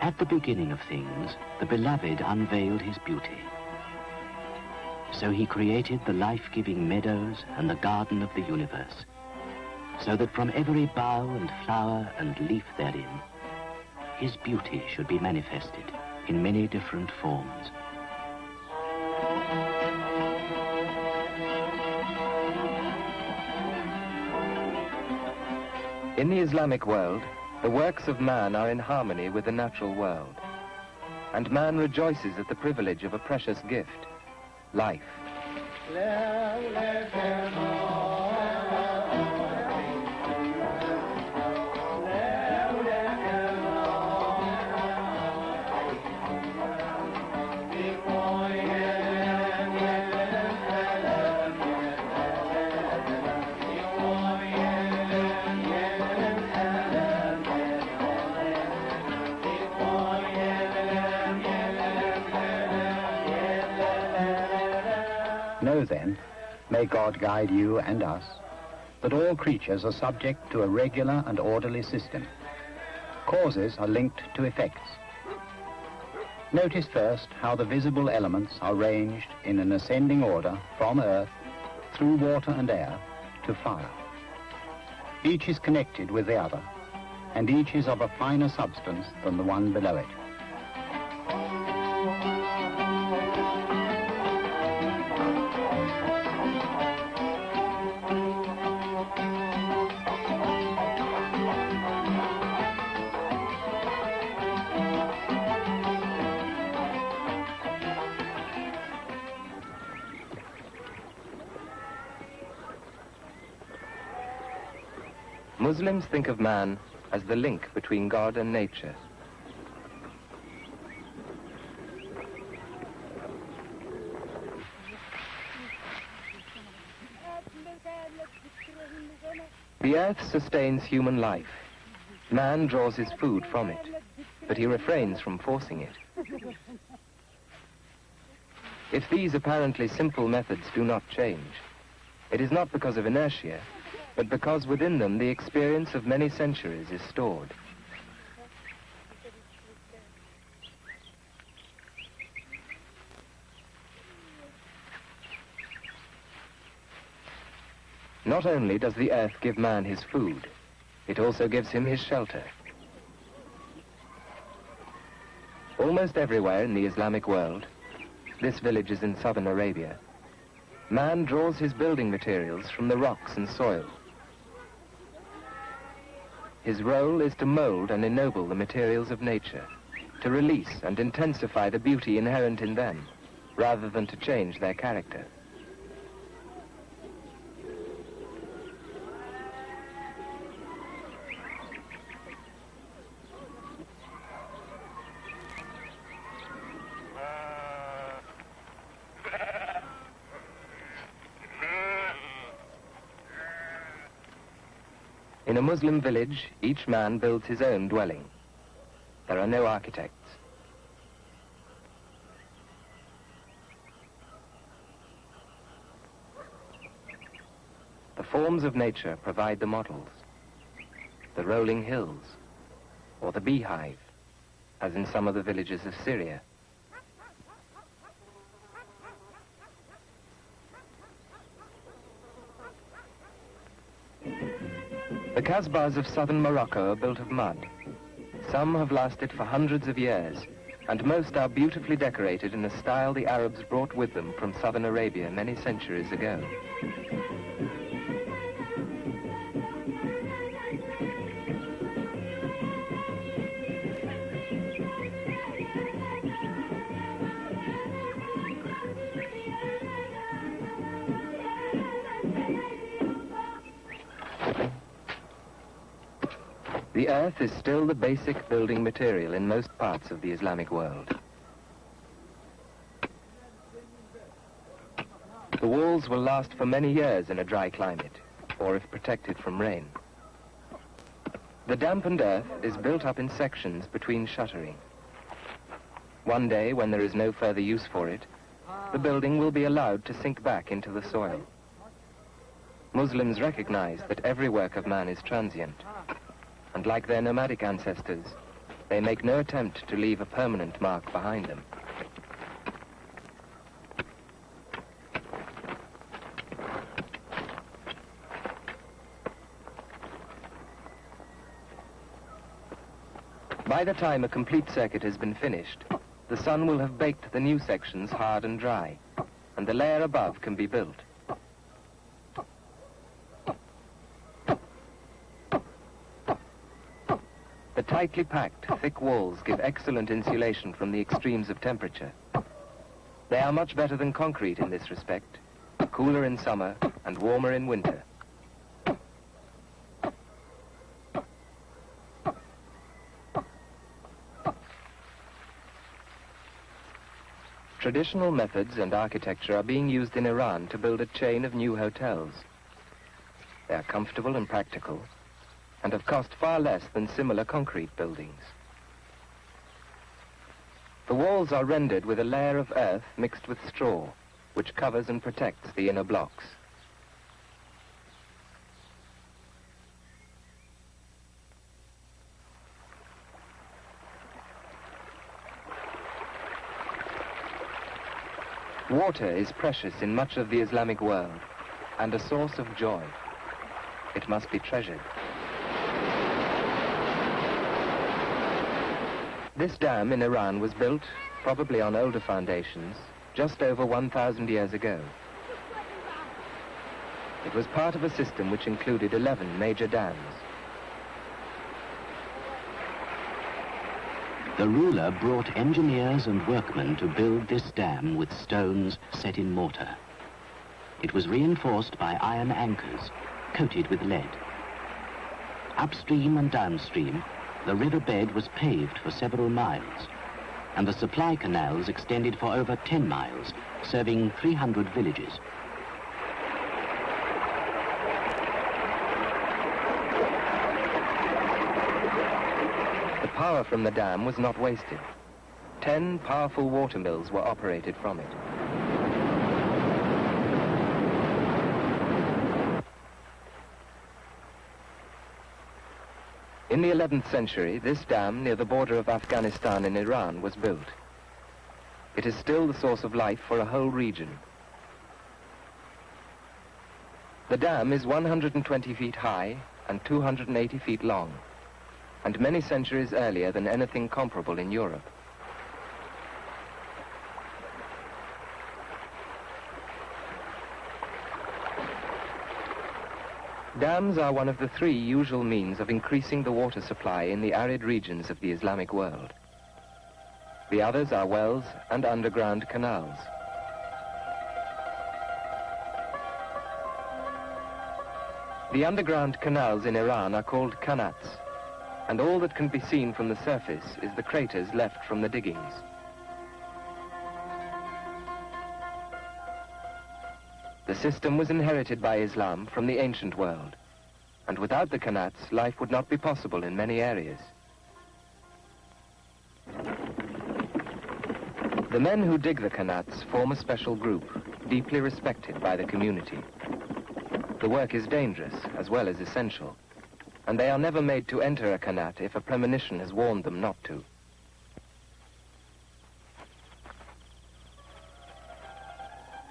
At the beginning of things, the Beloved unveiled his beauty. So he created the life-giving meadows and the garden of the universe, so that from every bough and flower and leaf therein, his beauty should be manifested in many different forms. In the Islamic world, the works of man are in harmony with the natural world, and man rejoices at the privilege of a precious gift, life. Know then, may God guide you and us, that all creatures are subject to a regular and orderly system. Causes are linked to effects. Notice first how the visible elements are ranged in an ascending order from earth, through water and air, to fire. Each is connected with the other, and each is of a finer substance than the one below it. Muslims think of man as the link between God and nature. The earth sustains human life. Man draws his food from it, but he refrains from forcing it. If these apparently simple methods do not change, it is not because of inertia, but because within them the experience of many centuries is stored. Not only does the earth give man his food, it also gives him his shelter. Almost everywhere in the Islamic world, this village is in southern Arabia, man draws his building materials from the rocks and soil. His role is to mold and ennoble the materials of nature, to release and intensify the beauty inherent in them, rather than to change their character. In a Muslim village, each man builds his own dwelling. There are no architects. The forms of nature provide the models. The rolling hills, or the beehive, as in some of the villages of Syria. The Kasbahs of southern Morocco are built of mud. Some have lasted for hundreds of years, and most are beautifully decorated in a style the Arabs brought with them from southern Arabia many centuries ago. The earth is still the basic building material in most parts of the Islamic world. The walls will last for many years in a dry climate, or if protected from rain. The dampened earth is built up in sections between shuttering. One day, when there is no further use for it, the building will be allowed to sink back into the soil. Muslims recognize that every work of man is transient, and like their nomadic ancestors, They make no attempt to leave a permanent mark behind them. By the time a complete circuit has been finished, the sun will have baked the new sections hard and dry, and the layer above can be built. The tightly packed, thick walls give excellent insulation from the extremes of temperature. They are much better than concrete in this respect, cooler in summer and warmer in winter. Traditional methods and architecture are being used in Iran to build a chain of new hotels. They are comfortable and practical, and have cost far less than similar concrete buildings. The walls are rendered with a layer of earth mixed with straw, which covers and protects the inner blocks. Water is precious in much of the Islamic world, and a source of joy. It must be treasured. This dam in Iran was built, probably on older foundations, just over 1,000 years ago. It was part of a system which included 11 major dams. The ruler brought engineers and workmen to build this dam with stones set in mortar. It was reinforced by iron anchors, coated with lead. Upstream and downstream, the riverbed was paved for several miles, and the supply canals extended for over 10 miles, serving 300 villages. The power from the dam was not wasted. 10 powerful water mills were operated from it. In the 11th century, this dam near the border of Afghanistan and Iran was built. It is still the source of life for a whole region. The dam is 120 feet high and 280 feet long, and many centuries earlier than anything comparable in Europe. Dams are one of the 3 usual means of increasing the water supply in the arid regions of the Islamic world. The others are wells and underground canals. The underground canals in Iran are called qanats, and all that can be seen from the surface is the craters left from the diggings. The system was inherited by Islam from the ancient world, and without the qanats, life would not be possible in many areas. The men who dig the qanats form a special group, deeply respected by the community. The work is dangerous as well as essential, and they are never made to enter a qanat if a premonition has warned them not to.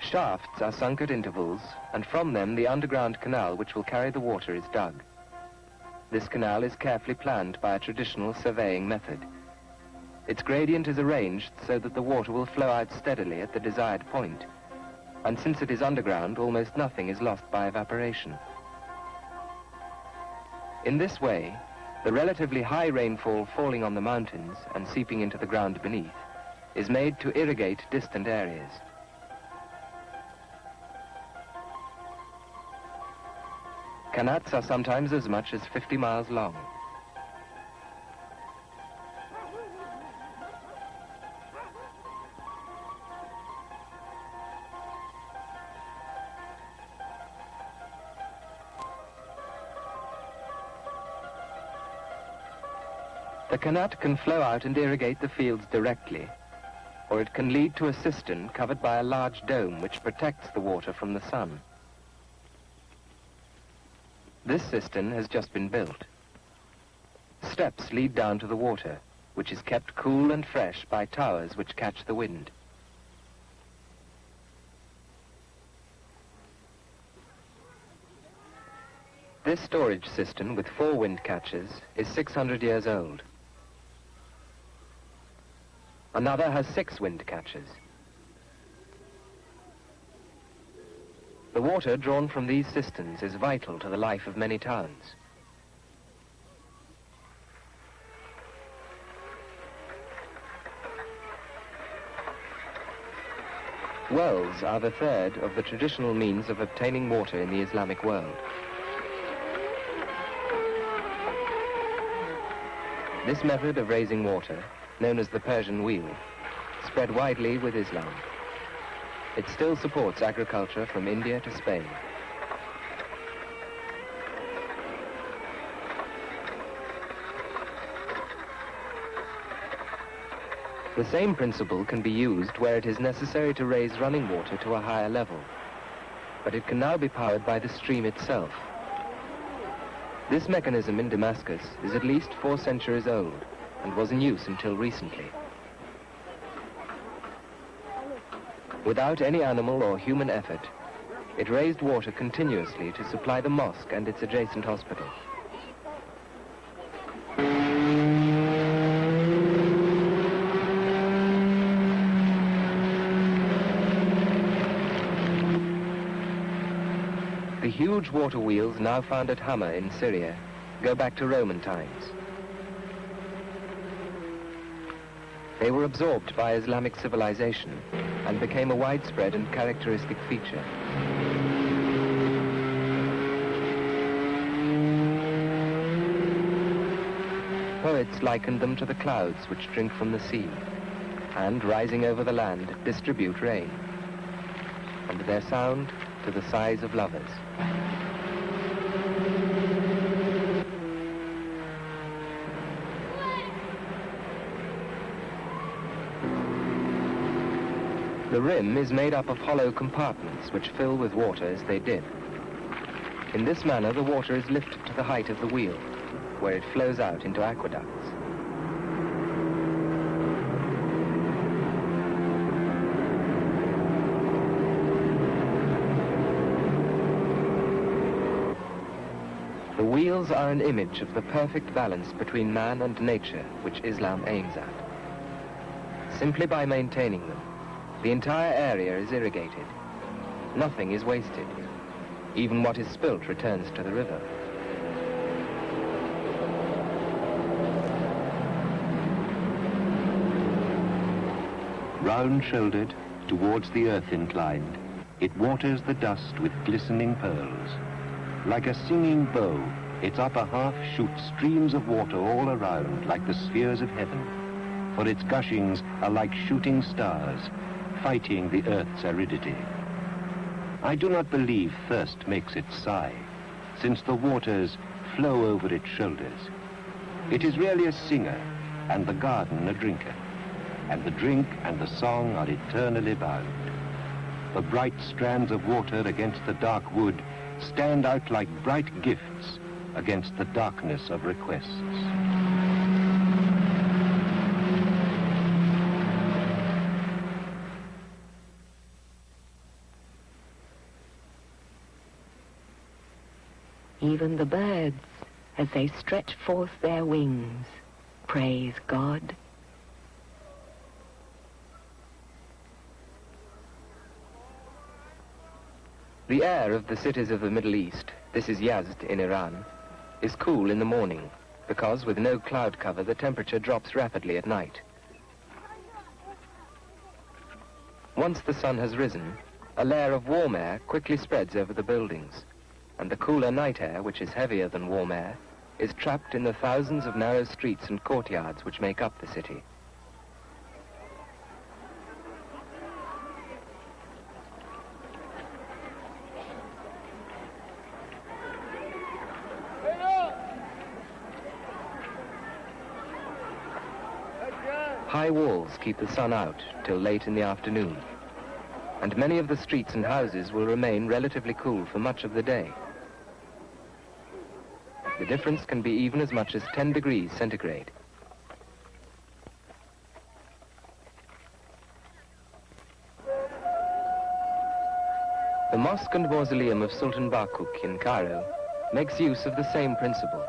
Shafts are sunk at intervals, and from them the underground canal which will carry the water is dug. This canal is carefully planned by a traditional surveying method. Its gradient is arranged so that the water will flow out steadily at the desired point, and since it is underground, almost nothing is lost by evaporation. In this way, the relatively high rainfall falling on the mountains and seeping into the ground beneath is made to irrigate distant areas. Qanats are sometimes as much as 50 miles long. The qanat can flow out and irrigate the fields directly, or it can lead to a cistern covered by a large dome which protects the water from the sun. This cistern has just been built. Steps lead down to the water, which is kept cool and fresh by towers which catch the wind. This storage cistern with 4 wind catchers is 600 years old. Another has 6 wind catchers. The water drawn from these cisterns is vital to the life of many towns. Wells are the third of the traditional means of obtaining water in the Islamic world. This method of raising water, known as the Persian wheel, spread widely with Islam. It still supports agriculture from India to Spain. The same principle can be used where it is necessary to raise running water to a higher level, but it can now be powered by the stream itself. This mechanism in Damascus is at least 4 centuries old and was in use until recently. Without any animal or human effort, it raised water continuously to supply the mosque and its adjacent hospital. The huge water wheels now found at Hama in Syria go back to Roman times. They were absorbed by Islamic civilization and became a widespread and characteristic feature. Poets likened them to the clouds which drink from the sea and, rising over the land, distribute rain, and their sound to the sighs of lovers. The rim is made up of hollow compartments which fill with water as they dip. In this manner, the water is lifted to the height of the wheel, where it flows out into aqueducts. The wheels are an image of the perfect balance between man and nature which Islam aims at. Simply by maintaining them, the entire area is irrigated. Nothing is wasted. Even what is spilt returns to the river. Round-shouldered, towards the earth inclined, it waters the dust with glistening pearls. Like a singing bow, its upper half shoots streams of water all around, like the spheres of heaven, for its gushings are like shooting stars, fighting the earth's aridity. I do not believe thirst makes it sigh, since the waters flow over its shoulders. It is really a singer, and the garden a drinker, and the drink and the song are eternally bound. The bright strands of water against the dark wood stand out like bright gifts against the darkness of requests. Even the birds, as they stretch forth their wings, praise God. The air of the cities of the Middle East, this is Yazd in Iran, is cool in the morning, because with no cloud cover the temperature drops rapidly at night. Once the sun has risen, a layer of warm air quickly spreads over the buildings, and the cooler night air, which is heavier than warm air, is trapped in the thousands of narrow streets and courtyards which make up the city. High walls keep the sun out till late in the afternoon, and many of the streets and houses will remain relatively cool for much of the day. The difference can be even as much as 10 degrees centigrade. The mosque and mausoleum of Sultan Barkuk in Cairo makes use of the same principle.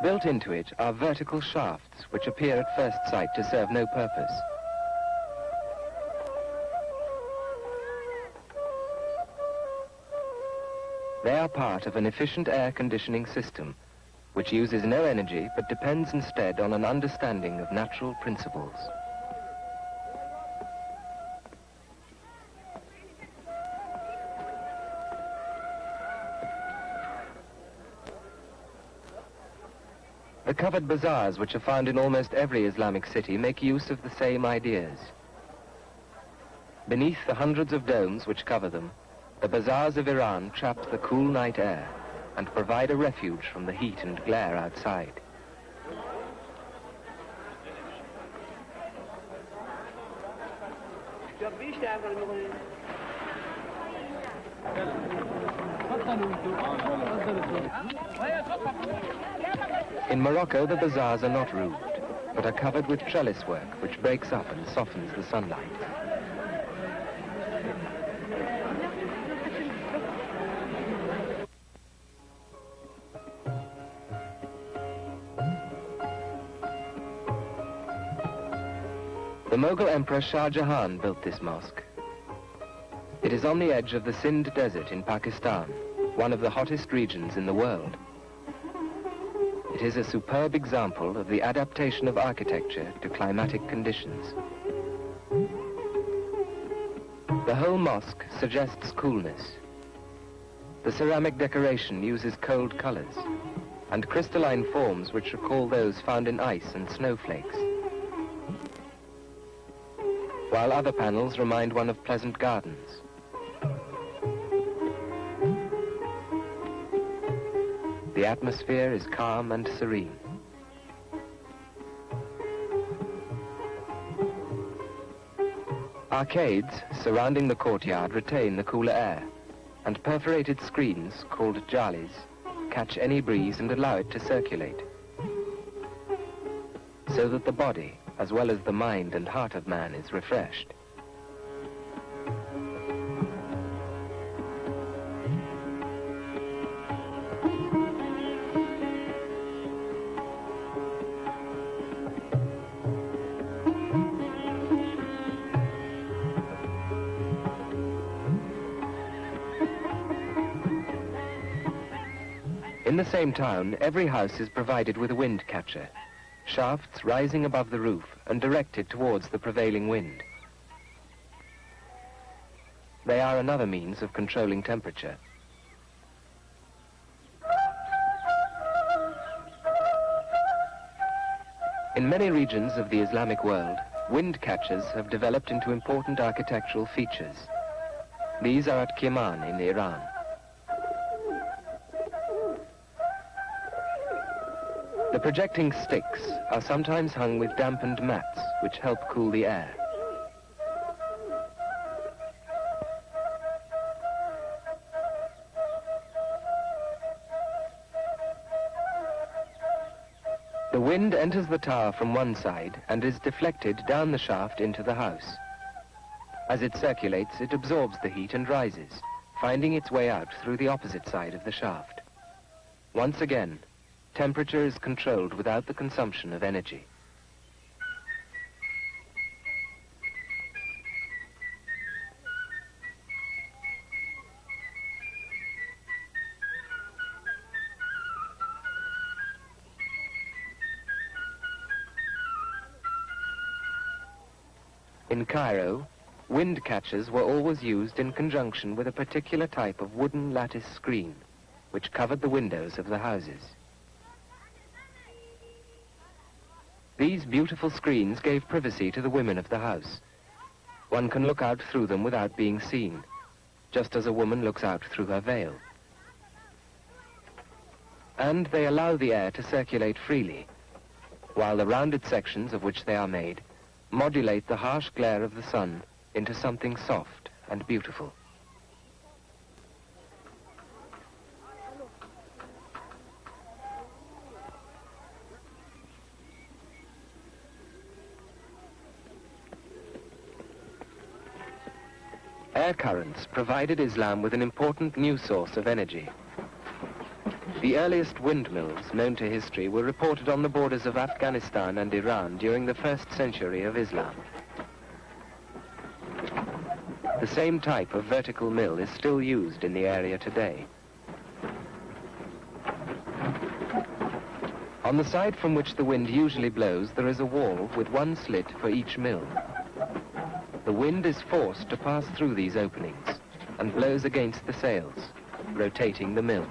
Built into it are vertical shafts which appear at first sight to serve no purpose. They are part of an efficient air conditioning system which uses no energy but depends instead on an understanding of natural principles. The covered bazaars which are found in almost every Islamic city make use of the same ideas. Beneath the hundreds of domes which cover them, the bazaars of Iran trap the cool night air and provide a refuge from the heat and glare outside. In Morocco, the bazaars are not roofed, but are covered with trellis work which breaks up and softens the sunlight. The Mughal Emperor Shah Jahan built this mosque. It is on the edge of the Sindh Desert in Pakistan, one of the hottest regions in the world. It is a superb example of the adaptation of architecture to climatic conditions. The whole mosque suggests coolness. The ceramic decoration uses cold colors and crystalline forms which recall those found in ice and snowflakes, while other panels remind one of pleasant gardens. The atmosphere is calm and serene. Arcades surrounding the courtyard retain the cooler air, and perforated screens, called jalis, catch any breeze and allow it to circulate, so that the body, as well as the mind and heart of man, is refreshed. In the same town, every house is provided with a wind catcher, shafts rising above the roof and directed towards the prevailing wind. They are another means of controlling temperature. In many regions of the Islamic world, wind catchers have developed into important architectural features. These are at Kerman in Iran. The projecting sticks are sometimes hung with dampened mats, which help cool the air. The wind enters the tower from one side and is deflected down the shaft into the house. As it circulates, it absorbs the heat and rises, finding its way out through the opposite side of the shaft. Once again, temperature is controlled without the consumption of energy. In Cairo, wind catchers were always used in conjunction with a particular type of wooden lattice screen, which covered the windows of the houses. These beautiful screens gave privacy to the women of the house. One can look out through them without being seen, just as a woman looks out through her veil. And they allow the air to circulate freely, while the rounded sections of which they are made modulate the harsh glare of the sun into something soft and beautiful. air currents provided Islam with an important new source of energy. The earliest windmills known to history were reported on the borders of Afghanistan and Iran during the 1st century of Islam. The same type of vertical mill is still used in the area today. On the side from which the wind usually blows, there is a wall with one slit for each mill. The wind is forced to pass through these openings and blows against the sails, rotating the mill.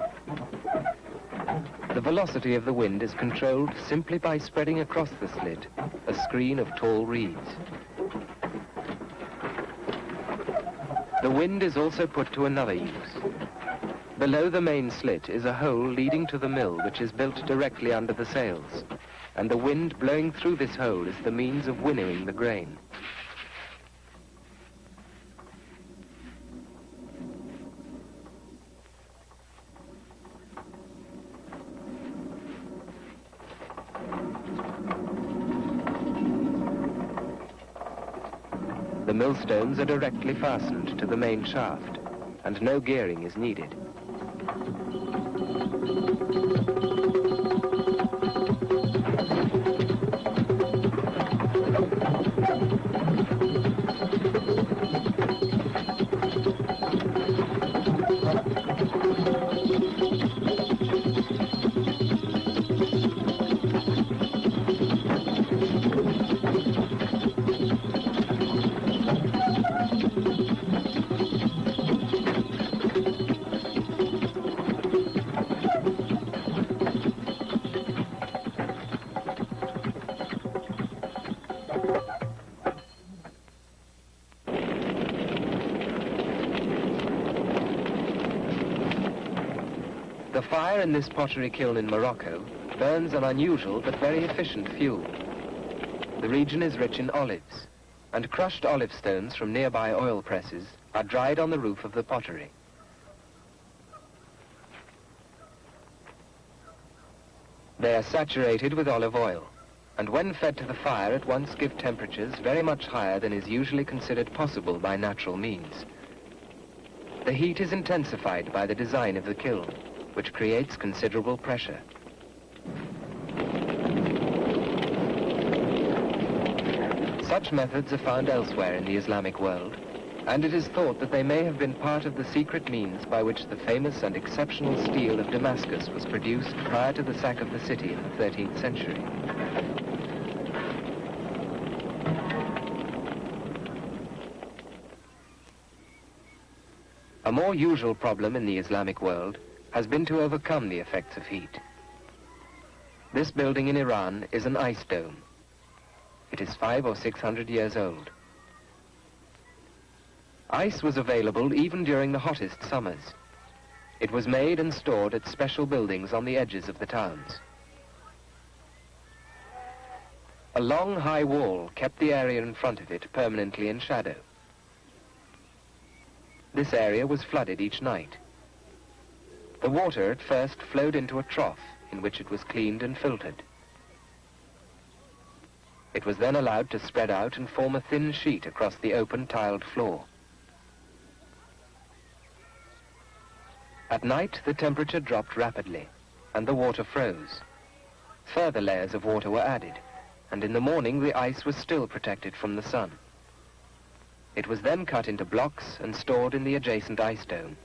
The velocity of the wind is controlled simply by spreading across the slit a screen of tall reeds. The wind is also put to another use. Below the main slit is a hole leading to the mill, which is built directly under the sails, and the wind blowing through this hole is the means of winnowing the grain. The millstones are directly fastened to the main shaft, and no gearing is needed. The fire in this pottery kiln in Morocco burns an unusual but very efficient fuel. The region is rich in olives, and crushed olive stones from nearby oil presses are dried on the roof of the pottery. They are saturated with olive oil, and when fed to the fire at once give temperatures very much higher than is usually considered possible by natural means. The heat is intensified by the design of the kiln, which creates considerable pressure. Such methods are found elsewhere in the Islamic world, and it is thought that they may have been part of the secret means by which the famous and exceptional steel of Damascus was produced prior to the sack of the city in the 13th century. A more usual problem in the Islamic world has been to overcome the effects of heat. This building in Iran is an ice dome. It is 500 or 600 years old. Ice was available even during the hottest summers. It was made and stored at special buildings on the edges of the towns. A long, high wall kept the area in front of it permanently in shadow. This area was flooded each night. The water at first flowed into a trough in which it was cleaned and filtered. It was then allowed to spread out and form a thin sheet across the open tiled floor. At night, the temperature dropped rapidly, and the water froze. Further layers of water were added, and in the morning the ice was still protected from the sun. It was then cut into blocks and stored in the adjacent ice dome.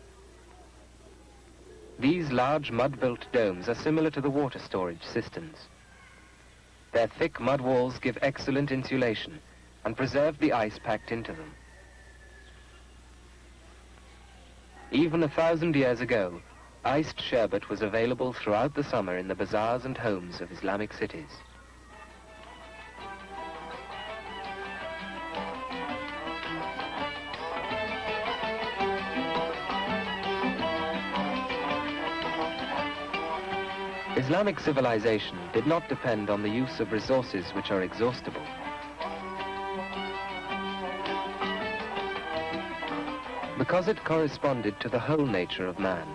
These large mud-built domes are similar to the water storage systems. Their thick mud walls give excellent insulation and preserve the ice packed into them. Even 1,000 years ago, iced sherbet was available throughout the summer in the bazaars and homes of Islamic cities. Islamic civilization did not depend on the use of resources which are exhaustible. Because it corresponded to the whole nature of man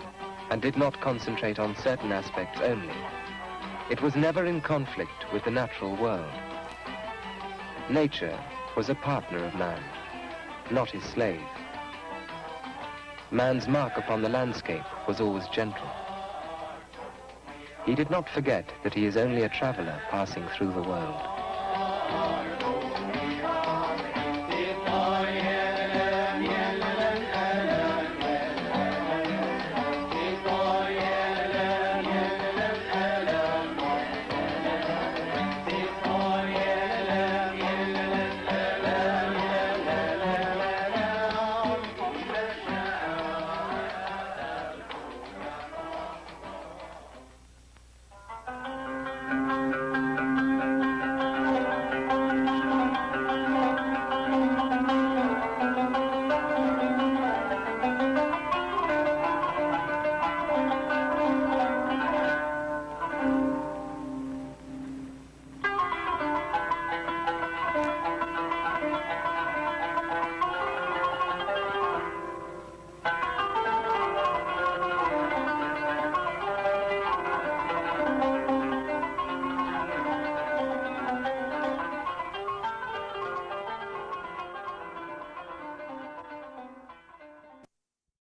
and did not concentrate on certain aspects only, it was never in conflict with the natural world. Nature was a partner of man, not his slave. man's mark upon the landscape was always gentle. He did not forget that he is only a traveler passing through the world.